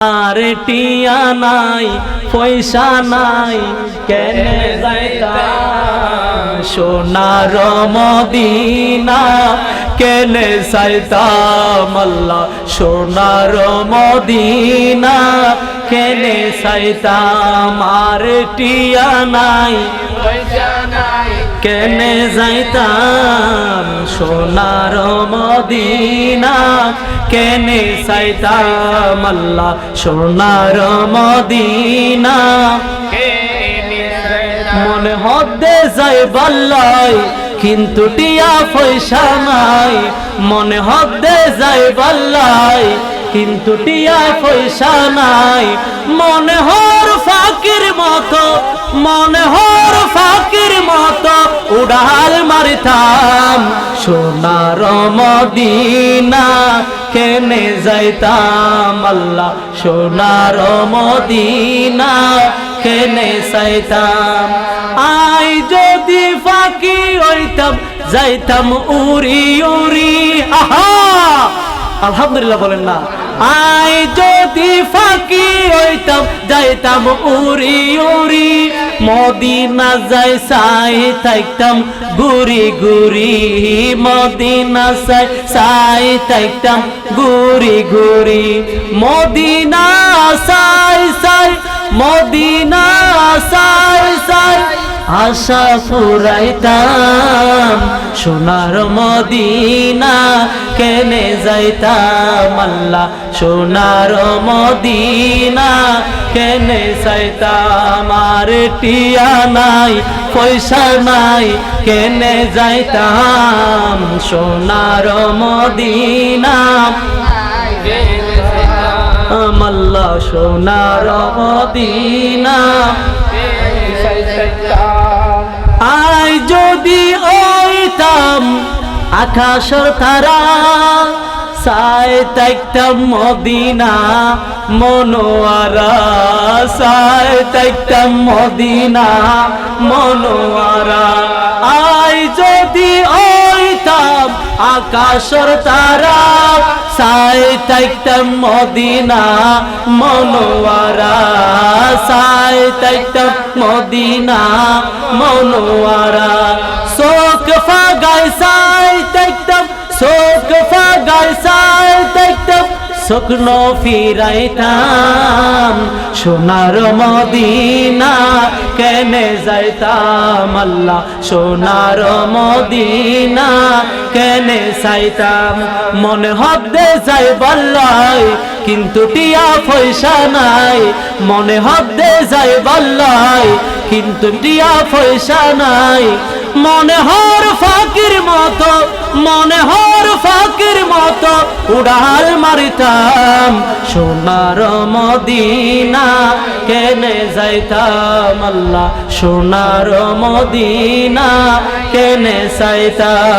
আর টিয়া নাই পয়সা নাই কেনে যাইতাম সোনার মদিনা কেনে যাইতাম আল্লাহ সোনার মদিনা কেনে যাইতাম আর টিয়া নাই পয়সা নাই কেনে যাইতাম সোনার মদিনা কেনে যাইতাম আল্লাহ সোনার মদিনা মনে হদ্দে যাই বাল্লাই কিন্তু টিয়া পয়সা নাই মনে হদ্দে যাই বাল্লাই কিন্তু টিয়া পয়সা নাই মনে হর ফাকির মতো মনে হর ফাকির মতো উড়াল মারিতাম সোনার মদিনা কেনে যাইতাম আল্লাহ সোনার মদিনা কেনে যাইতাম আই যদি ফাঁকি হইতাম যাইতাম উড়ি উড়ি আহা আলহামদুলিল্লাহ বলেন না আই যদি ফাঁকি হইতাম যাইতাম উড়ি উড়ি মদিনা যাই সাই থাকতাম গুরি গুরি মদিনা সাই থাকতাম গুরি গুরি মদিনা সাই সাই মদিনা সাই সাই আশা ফুরাইতাম সোনার মদিনা কেনে যাইতাম আল্লাহ সোনার মদিনা কেনে যাইতাম আর টিয়া নাই পয়সা নাই কেনে যাইতাম সোনার মদিনা আল্লাহ সোনার মদিনা আই যদি ওইতাম আকাশের তারা সাই তাইতাম Medina Monowara Sai তাইতাম Medina Monowara I যদি ওইতাম আকাশের তারা সাই তাইতাম মদিনা মনোয়ারা সাই তাইতাম মদিনা মনোয়ারা শোক ফাগাই সাই তাইতাম শোক ফাগাই সাই তাইতাম স্বপ্ন ফিরাইতাম সোনার মদিনা কেনে যাইতাম আল্লাহ সোনার মদিনা কেনে যাইতাম মনে হদ্দে যাই বাল্লাই কিন্তু টিয়া পয়সা নাই মনে হদ্দে যাই বাল্লাই কিন্তু টিয়া পয়সা নাই মনে হর ফাকির মতো মনে হর ফাকির মতো উড়াল মারিতাম সোনার মদিনা কেনে যাইতাম আল্লাহ সোনার মদিনা কেনে যাইতাম।